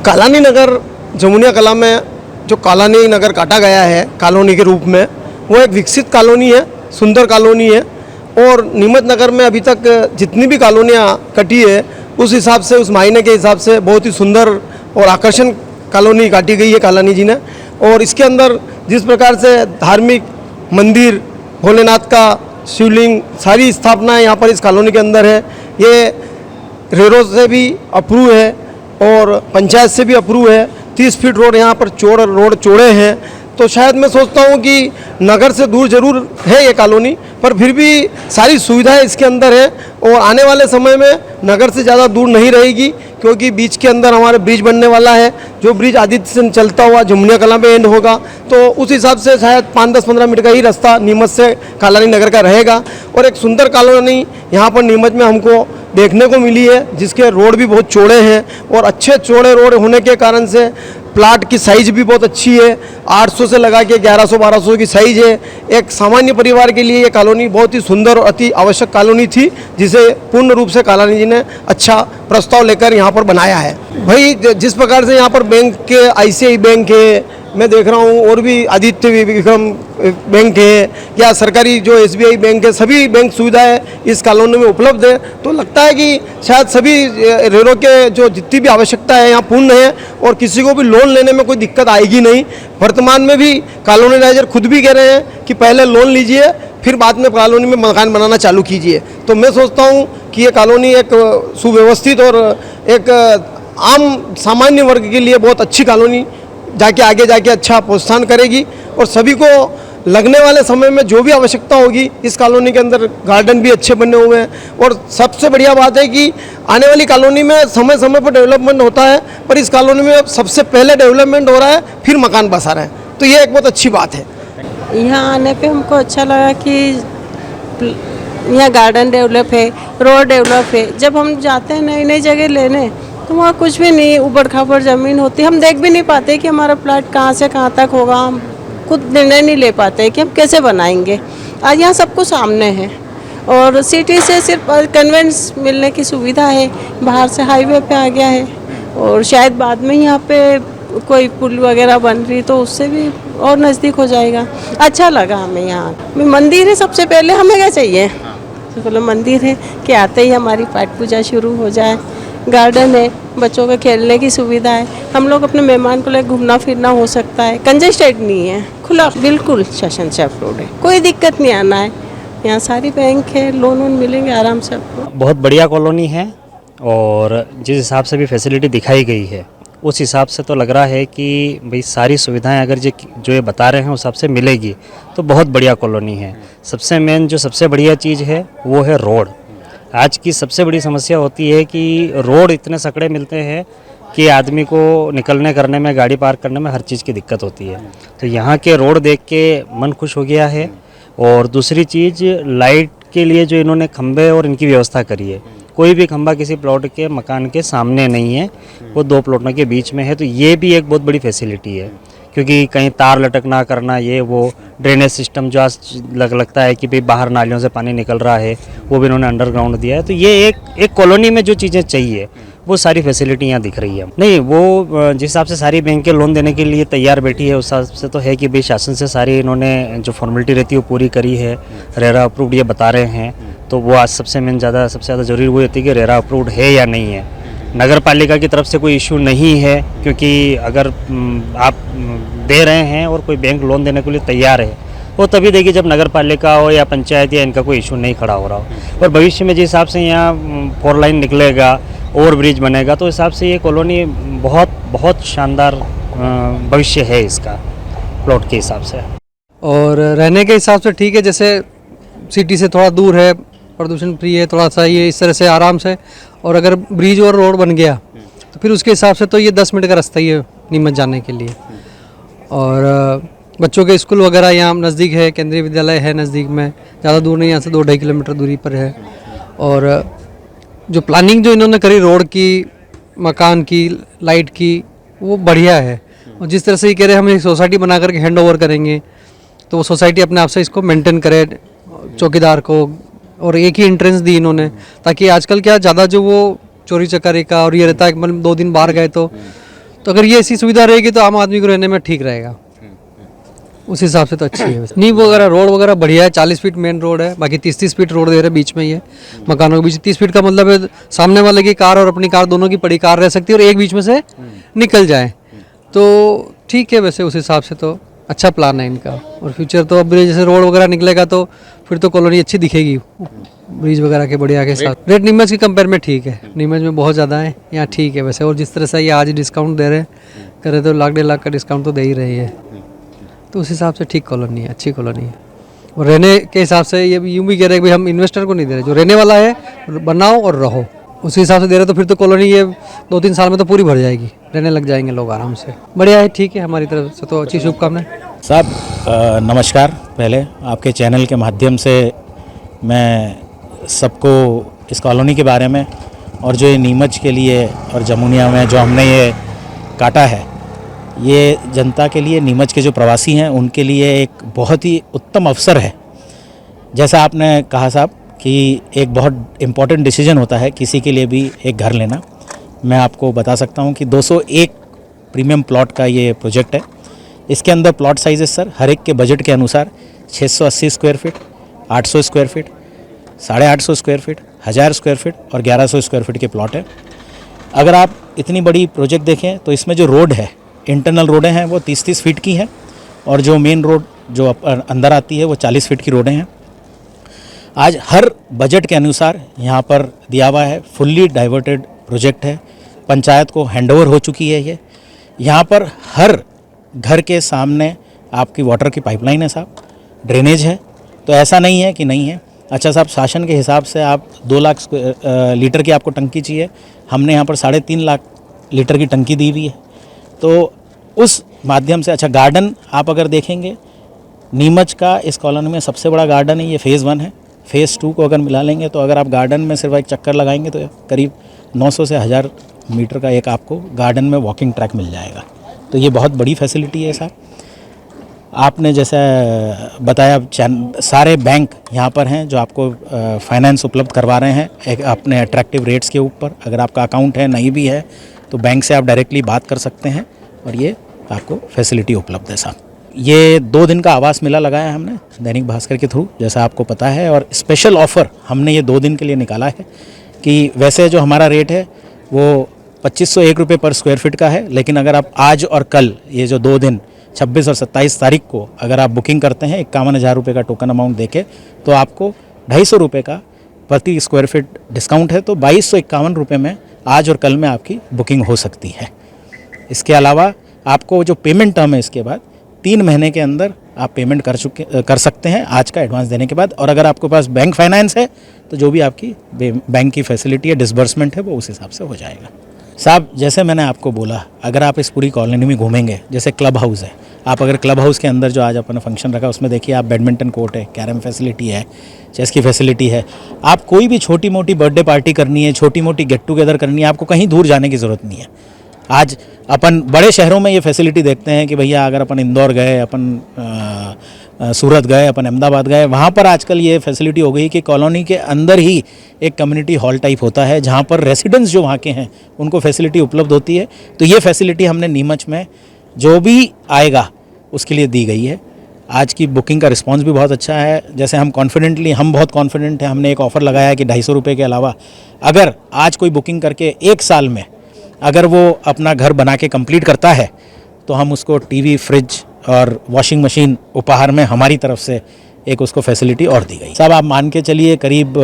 कालानी नगर जमुनिया कला में जो कालानी नगर काटा गया है कॉलोनी के रूप में, वो एक विकसित कॉलोनी है, सुंदर कॉलोनी है। और नीमच नगर में अभी तक जितनी भी कॉलोनियाँ कटी है उस हिसाब से, उस मायने के हिसाब से बहुत ही सुंदर और आकर्षण कॉलोनी काटी गई है कालानी जी ने। और इसके अंदर जिस प्रकार से धार्मिक मंदिर, भोलेनाथ का शिवलिंग, सारी स्थापनाएँ यहाँ पर इस कॉलोनी के अंदर है। ये रेरो से भी अप्रूव है और पंचायत से भी अप्रूव है। 30 फीट रोड यहाँ पर रोड चौड़े हैं। तो शायद मैं सोचता हूँ कि नगर से दूर जरूर है ये कॉलोनी, पर फिर भी सारी सुविधाएं इसके अंदर है और आने वाले समय में नगर से ज़्यादा दूर नहीं रहेगी, क्योंकि बीच के अंदर हमारे ब्रिज बनने वाला है। जो ब्रिज आदित्य से चलता हुआ जमुनिया कला में एंड होगा, तो उस हिसाब से शायद 5-10-15 मिनट का ही रास्ता नीमच से कालानी नगर का रहेगा। और एक सुंदर कॉलोनी यहाँ पर नीमच में हमको देखने को मिली है, जिसके रोड भी बहुत चौड़े हैं और अच्छे चौड़े रोड होने के कारण से प्लाट की साइज़ भी बहुत अच्छी है। 800 से लगा के 1100-1200 की साइज़ है। एक सामान्य परिवार के लिए ये कॉलोनी बहुत ही सुंदर और अति आवश्यक कॉलोनी थी, जिसे पूर्ण रूप से कालानी जी ने अच्छा प्रस्ताव लेकर यहाँ पर बनाया है। भाई जिस प्रकार से यहाँ पर बैंक के ICICI बैंक है, मैं देख रहा हूँ, और भी आदित्य विक्रम बैंक है या सरकारी जो SBI बैंक है, सभी बैंक सुविधाएं इस कॉलोनी में उपलब्ध है। तो लगता है कि शायद सभी रेरो के जो जितनी भी आवश्यकता है यहाँ पूर्ण है और किसी को भी लोन लेने में कोई दिक्कत आएगी नहीं। वर्तमान में भी कॉलोनी राइजर खुद भी कह रहे हैं कि पहले लोन लीजिए, फिर बाद में कॉलोनी में मकान बनाना चालू कीजिए। तो मैं सोचता हूँ कि ये कॉलोनी एक सुव्यवस्थित और एक आम सामान्य वर्ग के लिए बहुत अच्छी कॉलोनी आगे जाके अच्छा प्रोत्साहन करेगी। और सभी को लगने वाले समय में जो भी आवश्यकता होगी, इस कॉलोनी के अंदर गार्डन भी अच्छे बने हुए हैं। और सबसे बढ़िया बात है कि आने वाली कॉलोनी में समय समय पर डेवलपमेंट होता है, पर इस कॉलोनी में सबसे पहले डेवलपमेंट हो रहा है, फिर मकान बसा रहे हैं। तो ये एक बहुत अच्छी बात है। यहाँ आने पे हमको अच्छा लगा कि यहाँ गार्डन डेवलप है, रोड डेवलप है। जब हम जाते हैं नई नई जगह लेने, तो वहाँ कुछ भी नहीं, ऊबड़ खाबड़ ज़मीन होती है। हम देख भी नहीं पाते कि हमारा प्लाट कहाँ से कहाँ तक होगा। हम खुद निर्णय नहीं ले पाते कि हम कैसे बनाएंगे। आज यहाँ सब कुछ सामने है और सिटी से सिर्फ कन्वेंस मिलने की सुविधा है। बाहर से हाईवे पे आ गया है और शायद बाद में यहाँ पे कोई पुल वगैरह बन रही, तो उससे भी और नज़दीक हो जाएगा। अच्छा लगा हमें यहाँ। मंदिर है, सबसे पहले हमें क्या चाहिए, सबसे पहले मंदिर है कि आते ही हमारी पाठ पूजा शुरू हो जाए। गार्डन है, बच्चों के खेलने की सुविधा है। हम लोग अपने मेहमान को लेकर घूमना फिरना हो सकता है। कंजेस्टेड नहीं है, खुला बिल्कुल सेशन से अप्रूव्ड है, कोई दिक्कत नहीं आना है। यहाँ सारी बैंक है, लोन वोन मिलेंगे आराम से आपको। बहुत बढ़िया कॉलोनी है और जिस हिसाब से भी फैसिलिटी दिखाई गई है उस हिसाब से तो लग रहा है कि भाई सारी सुविधाएं अगर जो ये बता रहे हैं उस हिसाब से मिलेगी तो बहुत बढ़िया कॉलोनी है। सबसे मेन जो सबसे बढ़िया चीज़ है वो है रोड। आज की सबसे बड़ी समस्या होती है कि रोड इतने सकड़े मिलते हैं कि आदमी को निकलने करने में, गाड़ी पार्क करने में हर चीज़ की दिक्कत होती है। तो यहाँ के रोड देख के मन खुश हो गया है। और दूसरी चीज़, लाइट के लिए जो इन्होंने खंभे और इनकी व्यवस्था करी है, कोई भी खंभा किसी प्लॉट के मकान के सामने नहीं है, वो 2 प्लॉटों के बीच में है। तो ये भी एक बहुत बड़ी फैसिलिटी है, क्योंकि कहीं तार लटक ना करना, ये वो ड्रेनेज सिस्टम जो आज लगता है कि भाई बाहर नालियों से पानी निकल रहा है, वो भी इन्होंने अंडरग्राउंड दिया है। तो ये एक कॉलोनी में जो चीज़ें चाहिए वो सारी फैसिलिटी यहाँ दिख रही है। नहीं, वो जिस हिसाब से सारी बैंकें लोन देने के लिए तैयार बैठी है उस हिसाब से तो है कि भाई शासन से सारी इन्होंने जो फॉर्मेलिटी रहती है वो पूरी करी है। रेरा अप्रूव्ड ये बता रहे हैं, तो वो आज सबसे ज़्यादा ज़रूरी वो होती है कि रेरा अप्रूव्ड है या नहीं है। नगर पालिका की तरफ से कोई इशू नहीं है, क्योंकि अगर आप दे रहे हैं और कोई बैंक लोन देने के लिए तैयार है, वो तभी देगी जब नगर पालिका हो या पंचायत या इनका कोई इशू नहीं खड़ा हो रहा हो। और भविष्य में जिस हिसाब से यहाँ 4 लाइन निकलेगा, ओवर ब्रिज बनेगा, तो हिसाब से ये कॉलोनी बहुत शानदार भविष्य है इसका प्लॉट के हिसाब से। और रहने के हिसाब से ठीक है, जैसे सिटी से थोड़ा दूर है, प्रदूषण फ्री है, थोड़ा सा ये इस तरह से आराम से। और अगर ब्रिज और रोड बन गया तो फिर उसके हिसाब से तो ये 10 मिनट का रास्ता ही है नीमच जाने के लिए। और बच्चों के स्कूल वगैरह यहाँ नज़दीक है, केंद्रीय विद्यालय है नज़दीक में, ज़्यादा दूर नहीं, यहाँ से 2-2.5 किलोमीटर दूरी पर है। और जो प्लानिंग जो इन्होंने करी रोड की, मकान की, लाइट की, वो बढ़िया है। और जिस तरह से ये कह रहे हैं हम एक सोसाइटी बना करके हैंड ओवर करेंगे, तो वो सोसाइटी अपने आप से इसको मेंटेन करे, चौकीदार को। और एक ही एंट्रेंस दी इन्होंने, ताकि आजकल क्या ज़्यादा जो वो चोरी चकारी का और ये रहता है कि मतलब 2 दिन बाहर गए तो तो अगर ये ऐसी सुविधा रहेगी तो आम आदमी को रहने में ठीक रहेगा, उस हिसाब से तो अच्छी है। नींव वगैरह रोड वगैरह बढ़िया है, 40 फीट मेन रोड है, बाकी 30-30 फीट रोड दे रहे हैं बीच में, ये मकानों के बीच 30 फीट का मतलब है सामने वाले की कार और अपनी कार दोनों की बड़ी कार रह सकती है और एक बीच में से निकल जाए, तो ठीक है। वैसे उस हिसाब से तो अच्छा प्लान है इनका। और फ्यूचर तो अब जैसे रोड वगैरह निकलेगा तो फिर तो कॉलोनी अच्छी दिखेगी ब्रिज वगैरह के बढ़िया के साथ। रेट नीमच के कंपेयर में ठीक है, नीमच में बहुत ज़्यादा है, यहाँ ठीक है वैसे। और जिस तरह से ये आज डिस्काउंट दे रहे हैं, करे तो 1-1.5 लाख का डिस्काउंट तो दे ही रही है, तो उस हिसाब से ठीक कॉलोनी है, अच्छी कॉलोनी है। और रहने के हिसाब से ये यूँ भी कह रहे हैं कि भाई हम इन्वेस्टर को नहीं दे रहे, जो रहने वाला है बनाओ और रहो, उस हिसाब से दे रहे तो फिर तो कॉलोनी ये 2-3 साल में तो पूरी भर जाएगी, रहने लग जाएंगे लोग आराम से। बढ़िया है, ठीक है, हमारी तरफ से तो अच्छी शुभकामनाएं। साहब नमस्कार। पहले आपके चैनल के माध्यम से मैं सबको इस कॉलोनी के बारे में और जो ये नीमच के लिए और जमुनिया में जो हमने ये काटा है, ये जनता के लिए, नीमच के जो प्रवासी हैं उनके लिए एक बहुत ही उत्तम अवसर है। जैसा आपने कहा साहब कि एक बहुत इम्पॉर्टेंट डिसीजन होता है किसी के लिए भी एक घर लेना। मैं आपको बता सकता हूँ कि 201 प्रीमियम प्लॉट का ये प्रोजेक्ट है। इसके अंदर प्लॉट साइजेस सर हर एक के बजट के अनुसार 680 square feet, 800 square feet, 850 square feet, 1000 square feet और 1100 स्क्वायर फीट के प्लॉट है। अगर आप इतनी बड़ी प्रोजेक्ट देखें तो इसमें जो रोड है, इंटरनल रोडें हैं वो 30-30 फीट की हैं और जो मेन रोड जो अंदर आती है वो 40 फीट की रोडें हैं। आज हर बजट के अनुसार यहाँ पर दिया हुआ है। फुल्ली डाइवर्टेड प्रोजेक्ट है, पंचायत को हैंडओवर हो चुकी है ये। यहाँ पर हर घर के सामने आपकी वाटर की पाइपलाइन है साहब, ड्रेनेज है, तो ऐसा नहीं है कि नहीं है। अच्छा साहब, शासन के हिसाब से आप 2 लाख लीटर की आपको टंकी चाहिए, हमने यहाँ पर 3.5 लाख लीटर की टंकी दी हुई है। तो उस माध्यम से अच्छा गार्डन आप अगर देखेंगे, नीमच का इस कॉलोनी में सबसे बड़ा गार्डन है, ये फ़ेज़ 1 है। फ़ेज़ 2 को अगर मिला लेंगे तो अगर आप गार्डन में सिर्फ एक चक्कर लगाएंगे तो करीब 900 से 1000 मीटर का एक आपको गार्डन में वॉकिंग ट्रैक मिल जाएगा। तो ये बहुत बड़ी फैसिलिटी है साहब। आपने जैसा बताया सारे बैंक यहाँ पर हैं जो आपको फाइनेंस उपलब्ध करवा रहे हैं एक अपने अट्रैक्टिव रेट्स के ऊपर। अगर आपका अकाउंट है, नहीं भी है, तो बैंक से आप डायरेक्टली बात कर सकते हैं और ये आपको फैसिलिटी उपलब्ध है साहब। ये 2 दिन का आवास मेला लगाया है हमने दैनिक भास्कर के थ्रू, जैसा आपको पता है, और स्पेशल ऑफ़र हमने ये 2 दिन के लिए निकाला है कि वैसे जो हमारा रेट है वो 2501 रुपये पर स्क्वायर फीट का है, लेकिन अगर आप आज और कल ये जो 2 दिन 26 और 27 तारीख को अगर आप बुकिंग करते हैं 51,000 रुपये का टोकन अमाउंट देके, तो आपको 250 रुपये का प्रति स्क्वायर फीट डिस्काउंट है। तो 2251 रुपये में आज और कल में आपकी बुकिंग हो सकती है। इसके अलावा आपको जो पेमेंट टर्म है इसके बाद 3 महीने के अंदर आप पेमेंट कर सकते हैं आज का एडवांस देने के बाद। और अगर आपके पास बैंक फाइनेंस है तो जो भी आपकी बैंक की फैसिलिटी है, डिसबर्समेंट है, वो उस हिसाब से हो जाएगा साहब। जैसे मैंने आपको बोला, अगर आप इस पूरी कॉलोनी में घूमेंगे, जैसे क्लब हाउस है, आप अगर क्लब हाउस के अंदर जो आज अपना फंक्शन रखा उसमें देखिए आप बैडमिंटन कोर्ट है, कैरम फैसिलिटी है, चेस की फैसिलिटी है। आप कोई भी छोटी मोटी बर्थडे पार्टी करनी है, छोटी मोटी गेट टुगेदर करनी है, आपको कहीं दूर जाने की ज़रूरत नहीं है। आज अपन बड़े शहरों में ये फैसिलिटी देखते हैं कि भैया अगर अपन इंदौर गए, अपन सूरत गए, अपन अहमदाबाद गए, वहाँ पर आजकल ये फैसिलिटी हो गई कि कॉलोनी के अंदर ही एक कम्युनिटी हॉल टाइप होता है जहाँ पर रेसिडेंट्स जो वहाँ के हैं उनको फैसिलिटी उपलब्ध होती है। तो ये फैसिलिटी हमने नीमच में जो भी आएगा उसके लिए दी गई है। आज की बुकिंग का रिस्पांस भी बहुत अच्छा है। जैसे हम बहुत कॉन्फिडेंट हैं, हमने एक ऑफ़र लगाया है कि 250 रुपये के अलावा अगर आज कोई बुकिंग करके 1 साल में अगर वो अपना घर बना के कंप्लीट करता है तो हम उसको टीवी, फ्रिज और वॉशिंग मशीन उपहार में हमारी तरफ से एक उसको फैसिलिटी और दी गई। साहब आप मान के चलिए करीब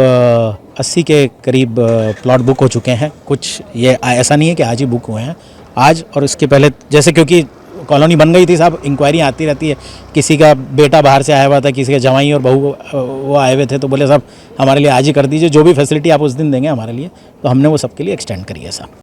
80 के करीब प्लॉट बुक हो चुके हैं। कुछ ये ऐसा नहीं है कि आज ही बुक हुए हैं, आज और इसके पहले, जैसे क्योंकि कॉलोनी बन गई थी साहब, इंक्वायरी आती रहती है, किसी का बेटा बाहर से आया हुआ था, किसी का जवाई और बहू वो आए हुए थे, तो बोले साहब हमारे लिए आज ही कर दीजिए, जो भी फैसिलिटी आप उस दिन देंगे हमारे लिए, तो हमने वो सबके लिए एक्सटेंड करी है साहब।